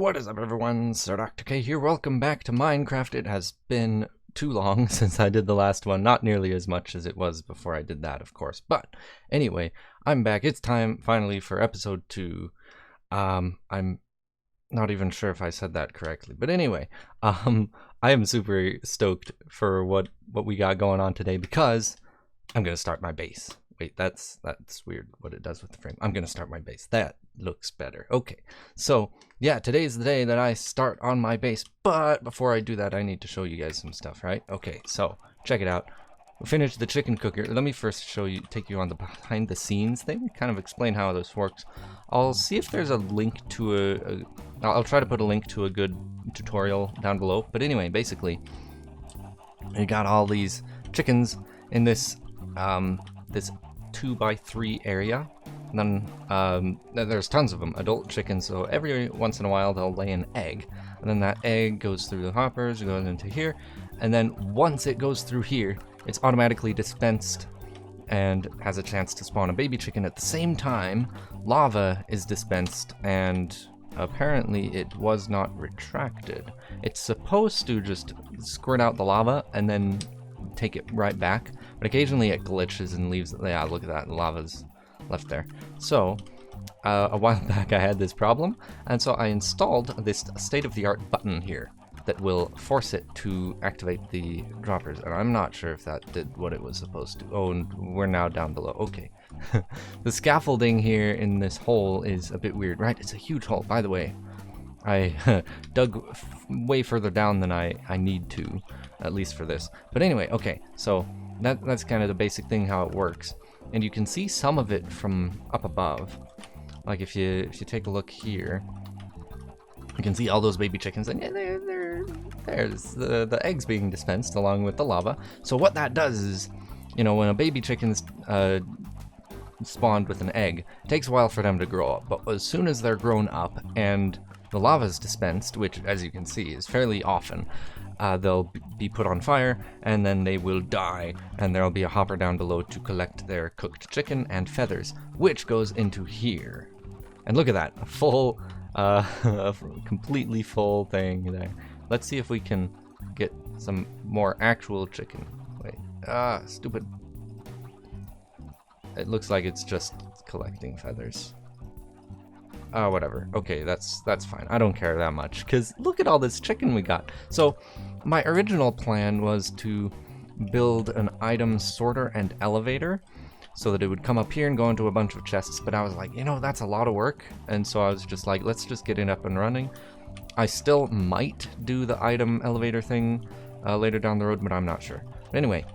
What is up, everyone? Sir Dr. K here. Welcome back to Minecraft. It has been too long since I did the last one. Not nearly as much as it was before I did that, of course. But anyway, I'm back. It's time finally for episode 2. I'm not even sure if I said that correctly. But anyway, I am super stoked for what we got going on today because I'm going to start my base. Wait, that's weird what it does with the frame. I'm going to start my base. That looks better. Okay, so yeah, today's the day that I start on my base. But before I do that, I need to show you guys some stuff, right? Okay, so check it out. We finished the chicken cooker. Let me first take you on the behind the scenes thing, kind of explain how this works. I'll see if there's a link to I'll try to put a link to a good tutorial down below. But anyway, basically, you got all these chickens in this this 2x3 area. And then there's tons of them, adult chickens, so every once in a while they'll lay an egg, and then that egg goes through the hoppers, goes into here, and then once it goes through here, it's automatically dispensed and has a chance to spawn a baby chicken. At the same time, lava is dispensed, and apparently it was not retracted. It's supposed to just squirt out the lava and then take it right back, but occasionally it glitches and leaves. Yeah, look at that, lava's left there. So a while back I had this problem, and so I installed this state-of-the-art button here that will force it to activate the droppers, and I'm not sure if that did what it was supposed to. Oh, and we're now down below. Okay. The scaffolding here in this hole is a bit weird, right? It's a huge hole, by the way. I dug way further down than I need to, at least for this. But anyway, okay, so that's kind of the basic thing, how it works. And you can see some of it from up above. Like if you take a look here, you can see all those baby chickens, and yeah, there's the eggs being dispensed along with the lava. So what that does is, you know, when a baby chicken's spawned with an egg, it takes a while for them to grow up. But as soon as they're grown up and the lava is dispensed, which as you can see is fairly often, they'll be put on fire, and then they will die, and there'll be a hopper down below to collect their cooked chicken and feathers, which goes into here. And look at that, a full, a completely full thing there. Let's see if we can get some more actual chicken. Wait, stupid. It looks like it's just collecting feathers. Whatever. Okay, that's fine. I don't care that much, because look at all this chicken we got. So my original plan was to build an item sorter and elevator so that it would come up here and go into a bunch of chests, but I was like, you know, that's a lot of work, and so I was just like, let's just get it up and running. I still might do the item elevator thing later down the road, but I'm not sure. But anyway,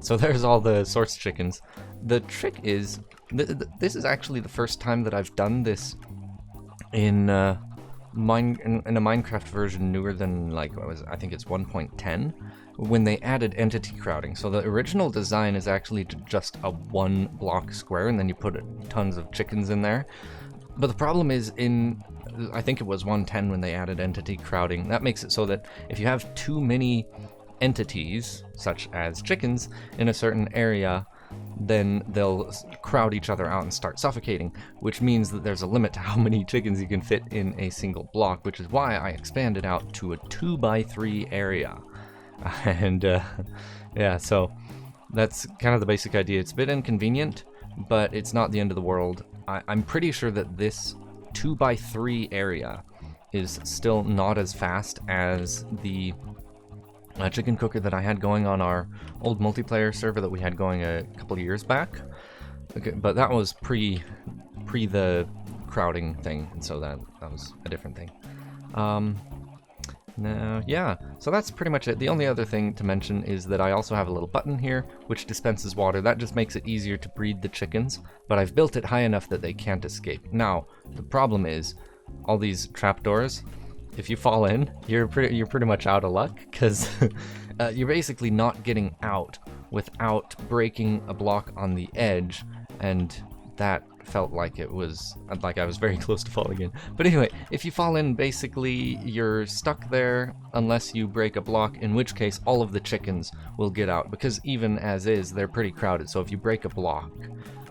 so there's all the source chickens. The trick is, this is actually the first time that I've done this in a Minecraft version newer than, like, I think it's 1.10, when they added entity crowding. So the original design is actually just a 1 block square, and then you put tons of chickens in there. But the problem is, I think it was 1.10 when they added entity crowding, that makes it so that if you have too many entities, such as chickens, in a certain area, then they'll crowd each other out and start suffocating, which means that there's a limit to how many chickens you can fit in a single block, which is why I expanded out to a 2x3 area. And yeah, so that's kind of the basic idea. It's a bit inconvenient, but it's not the end of the world. I'm pretty sure that this 2x3 area is still not as fast as the chicken cooker that I had going on our old multiplayer server that we had going a couple of years back. Okay, but that was pre the crowding thing, and so that was a different thing. Now, yeah, so that's pretty much it. The only other thing to mention is that I also have a little button here which dispenses water. That just makes it easier to breed the chickens, but I've built it high enough that they can't escape. Now, the problem is all these trapdoors. If you fall in, you're pretty much out of luck, because you're basically not getting out without breaking a block on the edge, and that felt like it was, like I was very close to falling in. But anyway, if you fall in, basically you're stuck there unless you break a block, in which case all of the chickens will get out, because even as is, they're pretty crowded. So if you break a block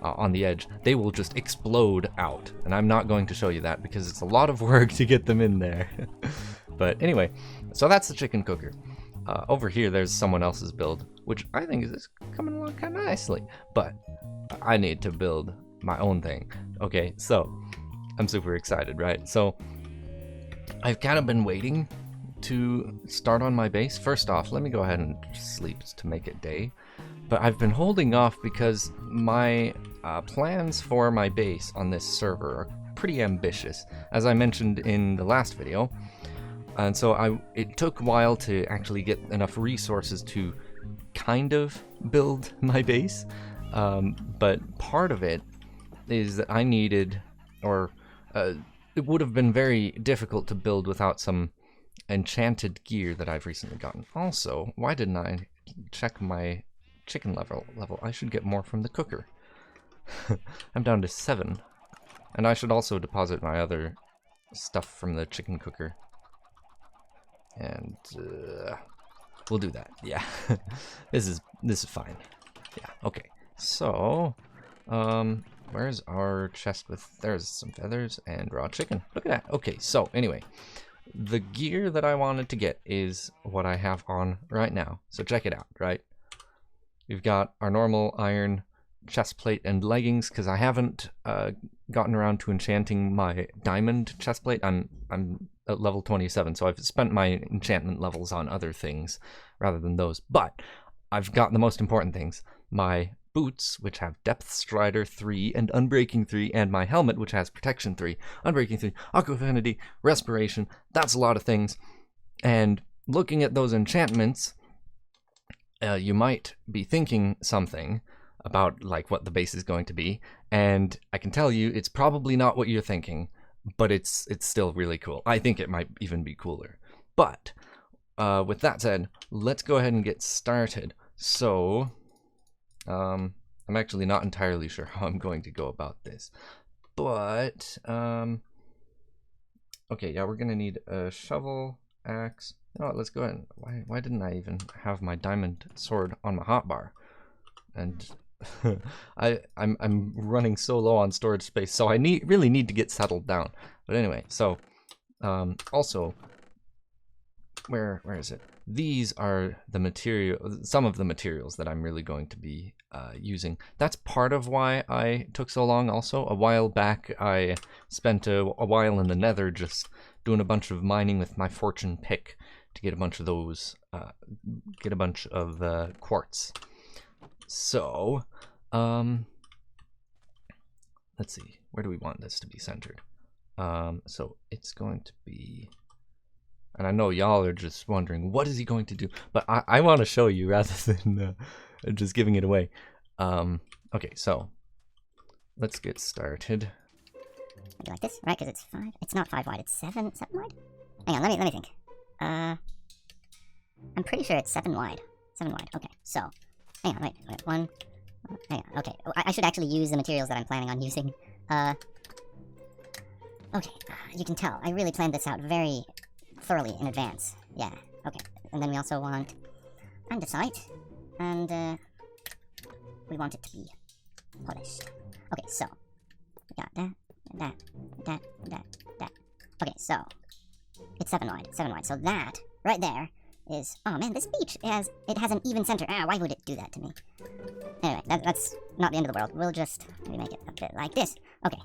on the edge, they will just explode out. And I'm not going to show you that because it's a lot of work to get them in there. But anyway, so that's the chicken cooker. Over here, there's someone else's build, which I think is coming along kind of nicely. But I need to build my own thing. Okay, so I'm super excited, right? So I've kind of been waiting to start on my base. First off, let me go ahead and sleep to make it day. But I've been holding off because my plans for my base on this server are pretty ambitious, as I mentioned in the last video. And so it took a while to actually get enough resources to kind of build my base. But part of it is that I needed, or it would have been very difficult to build without some enchanted gear that I've recently gotten. Also, why didn't I check my chicken level? I should get more from the cooker. I'm down to 7. And I should also deposit my other stuff from the chicken cooker. And we'll do that. Yeah. This is fine. Yeah, okay. So, where's our chest with, there's some feathers and raw chicken. Look at that. Okay, so anyway, the gear that I wanted to get is what I have on right now. So check it out, right? We've got our normal iron chest plate and leggings, because I haven't gotten around to enchanting my diamond chest plate. I'm at level 27, so I've spent my enchantment levels on other things rather than those. But I've got the most important things. My boots, which have Depth Strider 3 and Unbreaking 3, and my helmet, which has Protection 3, Unbreaking 3, Aqua Affinity, Respiration. That's a lot of things. And looking at those enchantments, you might be thinking something about like what the base is going to be, and I can tell you it's probably not what you're thinking, but it's still really cool. I think it might even be cooler. But with that said, let's go ahead and get started. So I'm actually not entirely sure how I'm going to go about this, but okay, yeah, we're gonna need a shovel, axe. You know what, let's go ahead and, why didn't I even have my diamond sword on my hotbar? And I'm running so low on storage space, so I really need to get settled down. But anyway, so also, where is it? These are the some of the materials that I'm really going to be using. That's part of why I took so long. Also, a while back, I spent a while in the Nether just doing a bunch of mining with my fortune pick to get a bunch of those, get a bunch of quartz. So, let's see, where do we want this to be centered? So it's going to be, and I know y'all are just wondering, what is he going to do? But I want to show you rather than just giving it away. Okay, so let's get started. Maybe like this, right? Because it's 5. It's not 5 wide. It's 7 wide. Hang on, let me think. I'm pretty sure it's 7 wide. 7 wide. Okay, so hang on, wait, 1. Hang on. Okay, I should actually use the materials that I'm planning on using. Okay, you can tell I really planned this out very thoroughly in advance. Yeah. Okay, and then we also want andesite, and we want it to be polished. Okay, so we got that. Okay, so it's 7 wide. 7 wide. So that right there is, oh man, this beach has an even center. Why would it do that to me? Anyway, that's not the end of the world. We'll just maybe make it a bit like this. Okay.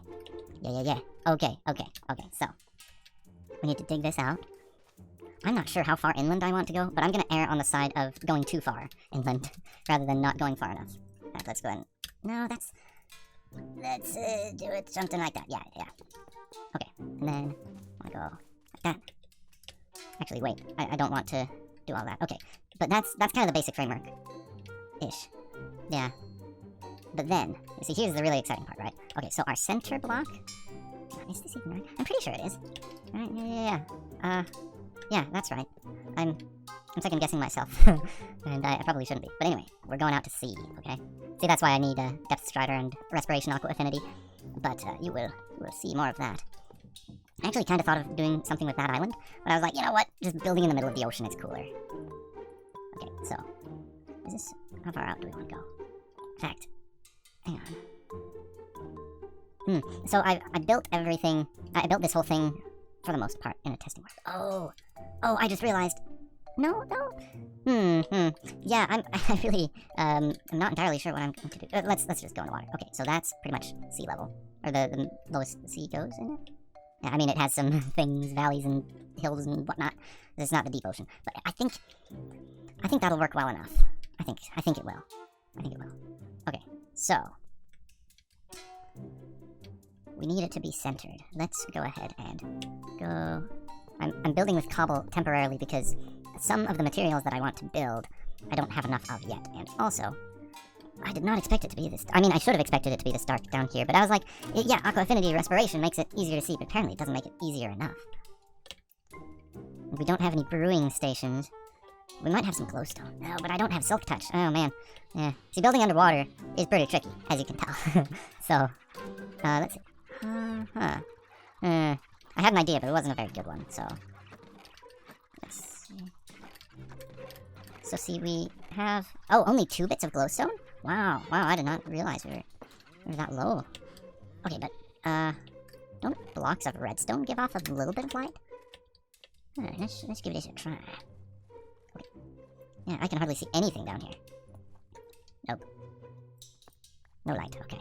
Yeah. Okay. So we need to dig this out. I'm not sure how far inland I want to go, but I'm gonna err on the side of going too far inland rather than not going far enough. Right, let's go ahead. No, let's do it something like that. Yeah. Okay, and then I wanna go like that. Actually, wait. I don't want to do all that. Okay, but that's kind of the basic framework ish. Yeah. But then, you see, here's the really exciting part, right? Okay, so our center block, is this even right? I'm pretty sure it is. Right? Yeah. Yeah, that's right. I'm second guessing myself, and I probably shouldn't be. But anyway, we're going out to sea, okay? See, that's why I need Depth Strider and Respiration Aqua Affinity. but you will see more of that. I actually kind of thought of doing something with that island, but I was like, you know what? Just building in the middle of the ocean is cooler. Okay, so is this, how far out do we want to go? In fact, hang on. So I built everything. I built this whole thing for the most part in a testing mark. Oh, I just realized. No. Yeah, I really I'm not entirely sure what I'm going to do. Let's just go in the water. Okay, so that's pretty much sea level, or the lowest the sea goes in it. Yeah, I mean it has some things, valleys and hills and whatnot. It's not the deep ocean, but I think that'll work well enough. I think it will. Okay, so we need it to be centered. Let's go ahead and go. I'm building with cobble temporarily because some of the materials that I want to build, I don't have enough of yet. And also, I did not expect it to be this. I mean, I should have expected it to be this dark down here, but I was like, yeah, Aqua Affinity Respiration makes it easier to see, but apparently it doesn't make it easier enough. We don't have any brewing stations. We might have some glowstone. No, but I don't have silk touch. Oh, man. Yeah. See, building underwater is pretty tricky, as you can tell. So, let's see. I had an idea, but it wasn't a very good one, so... Let's see. So, see, we have... Oh, only 2 bits of glowstone? Wow, I did not realize we were that low. Okay, but, don't blocks of redstone give off a little bit of light? Alright, let's give this a try. Okay. Yeah, I can hardly see anything down here. Nope. No light, okay.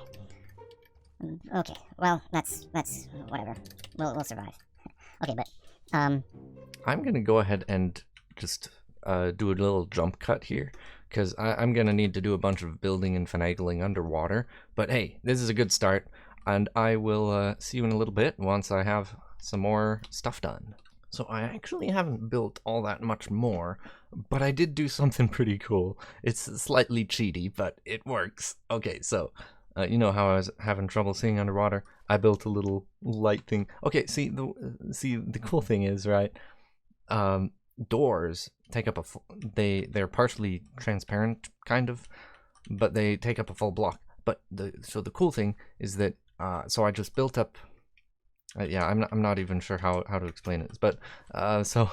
Okay, well, that's whatever. We'll survive. Okay, but, I'm gonna go ahead and just do a little jump cut here, because I'm gonna need to do a bunch of building and finagling underwater. But hey, this is a good start, and I will see you in a little bit once I have some more stuff done. So I actually haven't built all that much more, but I did do something pretty cool. It's slightly cheaty, but it works. Okay, so you know how I was having trouble seeing underwater? I built a little light thing. Okay, see the cool thing is, right? Doors take up they're partially transparent, kind of, but they take up a full block. But so the cool thing is that so I just built up. Yeah, I'm not even sure how to explain it, but so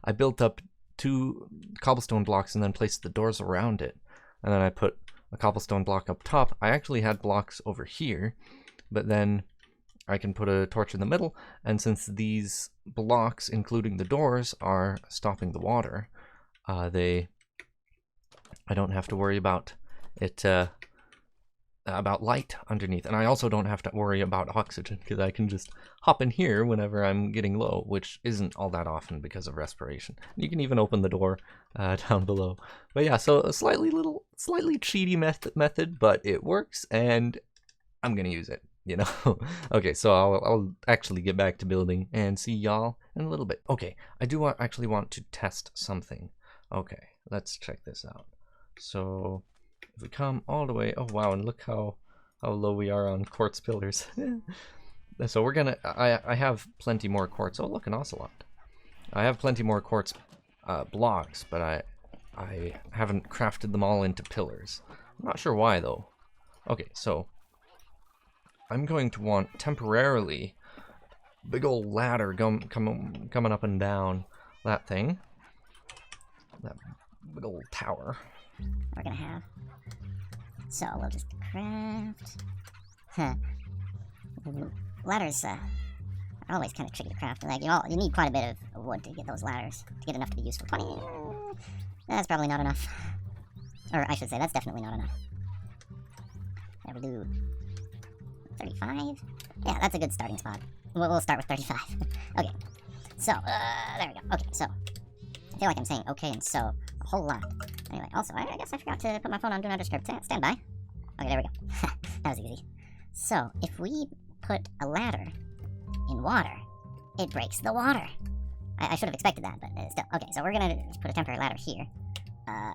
I built up 2 cobblestone blocks and then placed the doors around it, and then I put a cobblestone block up top. I actually had blocks over here, but then I can put a torch in the middle, and since these blocks, including the doors, are stopping the water, I don't have to worry about it. About light underneath, and I also don't have to worry about oxygen because I can just hop in here whenever I'm getting low, which isn't all that often because of respiration. You can even open the door down below. But yeah, so a slightly cheaty method, but it works, and I'm gonna use it, you know. Okay, so I'll actually get back to building and see y'all in a little bit. Okay, I do actually want to test something. Okay, let's check this out. So if we come all the way, oh wow, and look how low we are on quartz pillars. So we're gonna, I have plenty more quartz. Oh look, an ocelot. I have plenty more quartz blocks, but I haven't crafted them all into pillars. I'm not sure why though. Okay, so I'm going to want temporarily big old ladder coming up and down that thing. That big old tower. We're gonna have. So we'll just craft. Ladders are always kind of tricky to craft. Like you need quite a bit of wood to get those ladders to get enough to be useful. 20. That's probably not enough. Or I should say that's definitely not enough. Yeah, we'll do 35. Yeah, that's a good starting spot. We'll start with 35. Okay. So there we go. Okay, so I feel like I'm saying okay and so a whole lot. Anyway, also, I guess I forgot to put my phone on Do Not Disturb. Stand by. Okay, there we go. That was easy. So, if we put a ladder in water, it breaks the water. I should have expected that, but still. Okay, so we're gonna just put a temporary ladder here.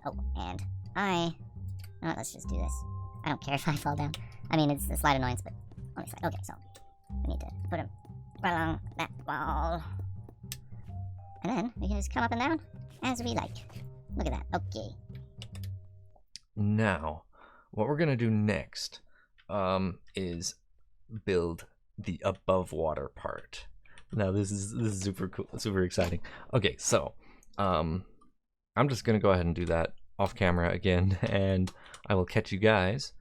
Oh, and let's just do this. I don't care if I fall down. I mean, it's a slight annoyance, but only slight. Okay, so we need to put him right along that wall. And then we can just come up and down as we like. Look at that. Okay. Now, what we're gonna do next is build the above water part. Now this is super cool, super exciting. Okay, so I'm just gonna go ahead and do that off camera again, and I will catch you guys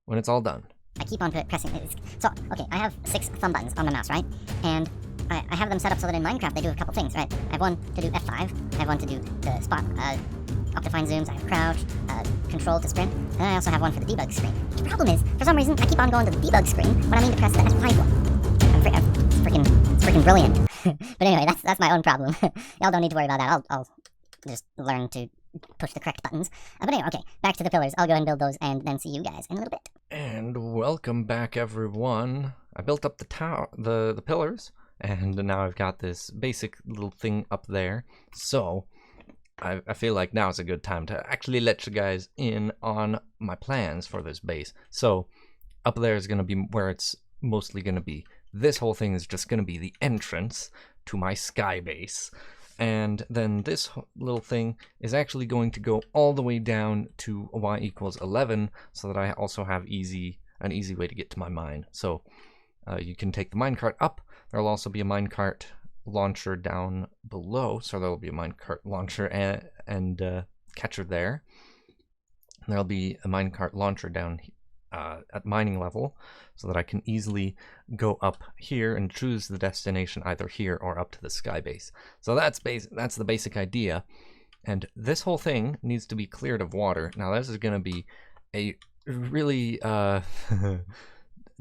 when it's all done. I keep on pressing it. So, okay, I have 6 thumb buttons on my mouse, right? And I have them set up so that in Minecraft they do a couple things, right? I have one to do F5, I have one to do the spot, optifine zooms, I have crouch, control to sprint, and then I also have one for the debug screen. The problem is, for some reason, I keep on going to the debug screen when I mean to press the F5 one. It's freaking brilliant. But anyway, that's my own problem. Y'all don't need to worry about that. I'll just learn to push the correct buttons. But anyway, okay, back to the pillars. I'll go and build those and then see you guys in a little bit. And welcome back, everyone. I built up the pillars, and now I've got this basic little thing up there. So I feel like now is a good time to actually let you guys in on my plans for this base. So up there is going to be where it's mostly going to be. This whole thing is just going to be the entrance to my sky base. And then this little thing is actually going to go all the way down to y equals 11, so that I also have an easy way to get to my mine. So you can take the minecart up. There'll also be a minecart launcher down below, so there'll be a minecart launcher and catcher there. And there'll be a minecart launcher down at mining level, so that I can easily go up here and choose the destination either here or up to the sky base. So that's the basic idea. And this whole thing needs to be cleared of water. Now this is going to be a really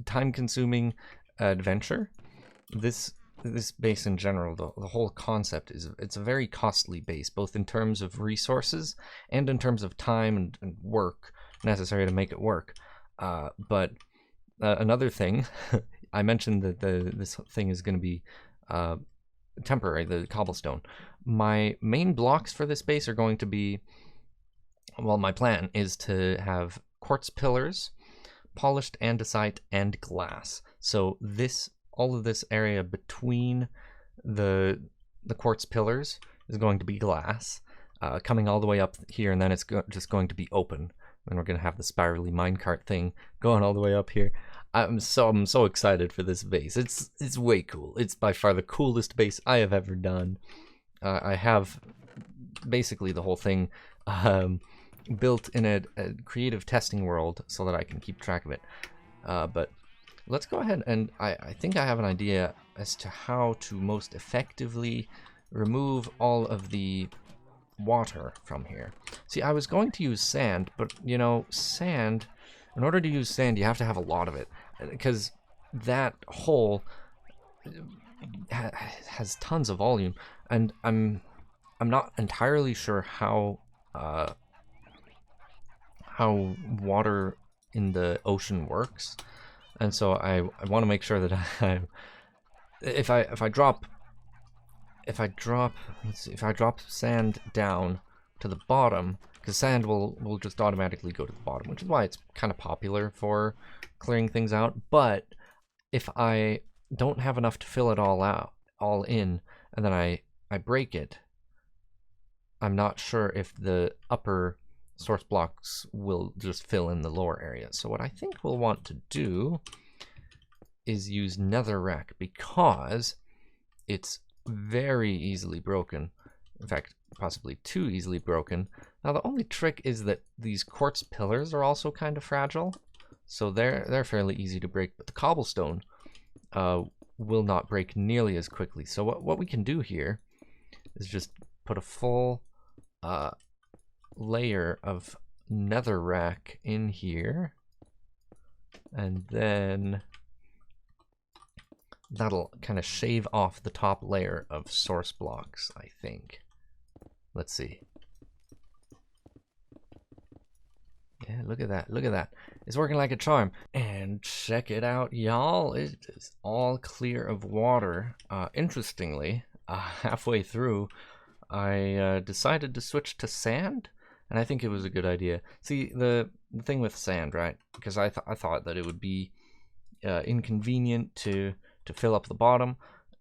time-consuming adventure. This base in general, the whole concept it's a very costly base, both in terms of resources and in terms of time and work necessary to make it work. But another thing, I mentioned that this thing is going to be temporary, the cobblestone. My main blocks for this base are going to be, well, my plan is to have quartz pillars, polished andesite, and glass. So all of this area between the quartz pillars is going to be glass, coming all the way up here, and then it's just going to be open. And we're gonna have the spirally minecart thing going all the way up here. I'm so excited for this base. It's way cool. It's by far the coolest base I have ever done. I have basically the whole thing built in a creative testing world so that I can keep track of it. But let's go ahead, and I think I have an idea as to how to most effectively remove all of the water from here. See, I was going to use sand, but you know, sand, in order to use sand, you have to have a lot of it, because that hole has tons of volume, and I'm not entirely sure how water in the ocean works, and so I want to make sure that if I drop sand down to the bottom, because sand will just automatically go to the bottom, which is why it's kind of popular for clearing things out. But if I don't have enough to fill it all in, and then I break it, I'm not sure if the upper source blocks will just fill in the lower area. So what I think we'll want to do is use netherrack, because it's very easily broken. In fact, possibly too easily broken. Now the only trick is that these quartz pillars are also kind of fragile, so they're fairly easy to break, but the cobblestone will not break nearly as quickly. So what we can do here is just put a full layer of netherrack in here, and then that'll kind of shave off the top layer of source blocks, I think. Let's see. Yeah, look at that. Look at that. It's working like a charm. And check it out, y'all. It is all clear of water. Interestingly, halfway through, I decided to switch to sand, and I think it was a good idea. See, the thing with sand, right? Because I thought that it would be inconvenient to fill up the bottom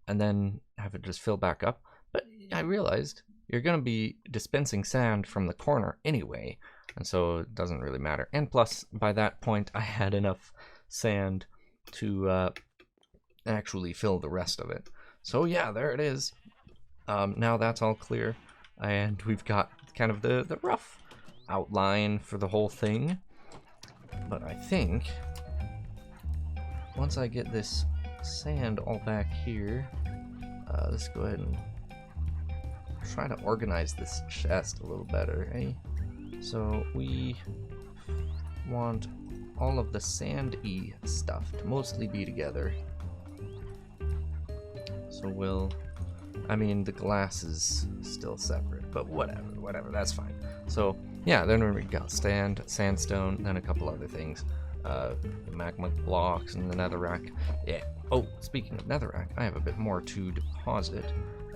and then have it just fill back up. But I realized you're going to be dispensing sand from the corner anyway, and so it doesn't really matter. And plus, by that point, I had enough sand to actually fill the rest of it. So yeah, there it is. Now that's all clear, and we've got kind of the rough outline for the whole thing. But I think once I get this sand all back here, let's go ahead and try to organize this chest a little better, eh? So we want all of the sandy stuff to mostly be together. So I mean, the glass is still separate, but whatever, that's fine. So yeah, then we got sandstone, then a couple other things. Magma blocks and the netherrack. Yeah. Oh, speaking of netherrack, I have a bit more to deposit,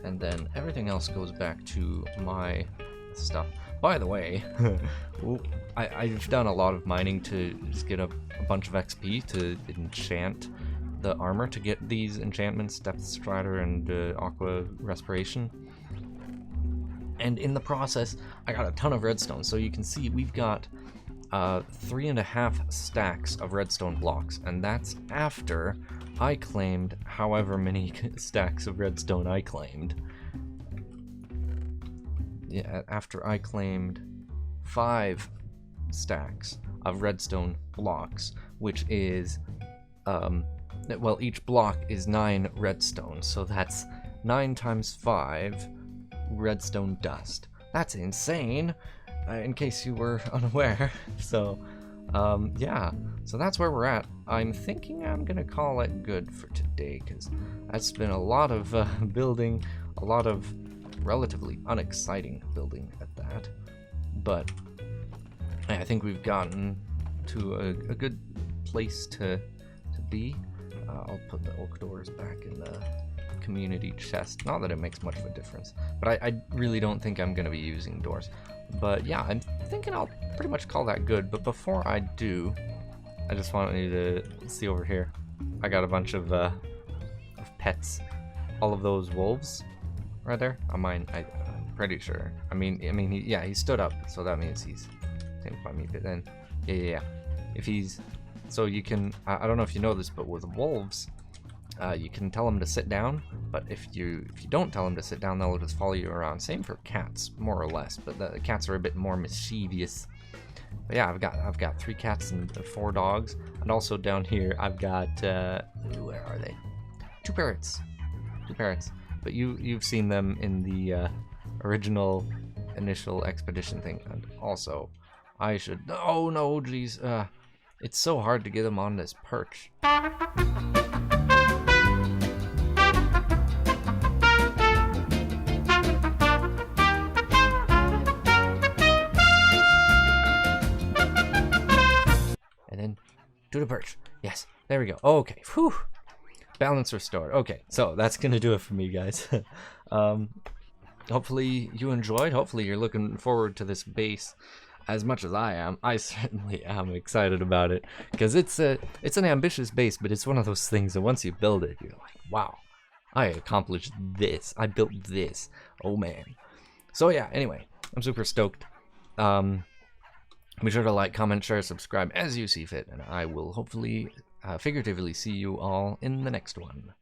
and then everything else goes back to my stuff. By the way, I've done a lot of mining to just get a bunch of XP to enchant the armor to get these enchantments, Depth Strider and Aqua Respiration. And in the process, I got a ton of redstone. So you can see we've got 3.5 stacks of redstone blocks, and that's after I claimed however many stacks of redstone I claimed. Yeah, after I claimed 5 stacks of redstone blocks, which is, well, each block is 9 redstone, so that's 9 times 5 redstone dust. That's insane, in case you were unaware. So, yeah, so that's where we're at. I'm thinking I'm gonna call it good for today, because that's been a lot of building, a lot of relatively unexciting building at that, but I think we've gotten to a good place to be. I'll put the oak doors back in the community chest. Not that it makes much of a difference, but I really don't think I'm going to be using doors. But yeah, I'm thinking I'll pretty much call that good. But before I do, I just want you to see over here. I got a bunch of pets. All of those wolves right there on mine. I'm pretty sure. I mean, he stood up, so that means he's same by me. But then, yeah. If he's so you can, I don't know if you know this, but with wolves, you can tell them to sit down. But if you don't tell them to sit down, they'll just follow you around. Same for cats, more or less. But the cats are a bit more mischievous. But yeah, I've got 3 cats and 4 dogs, and also down here I've got where are they? 2 parrots. 2 parrots. But you've seen them in the original initial expedition thing, and also I should. Oh no, geez, it's so hard to get them on this perch. And then to the perch. Yes, there we go. Okay, whew. Balance restored. Okay, so that's gonna do it for me, guys. Hopefully you enjoyed. Hopefully you're looking forward to this base as much as I am. I certainly am excited about it, because it's an ambitious base, but it's one of those things that once you build it, you're like, wow, I accomplished this. I built this. Oh man. So yeah. Anyway, I'm super stoked. Be sure to like, comment, share, subscribe as you see fit, and I will hopefully figuratively see you all in the next one.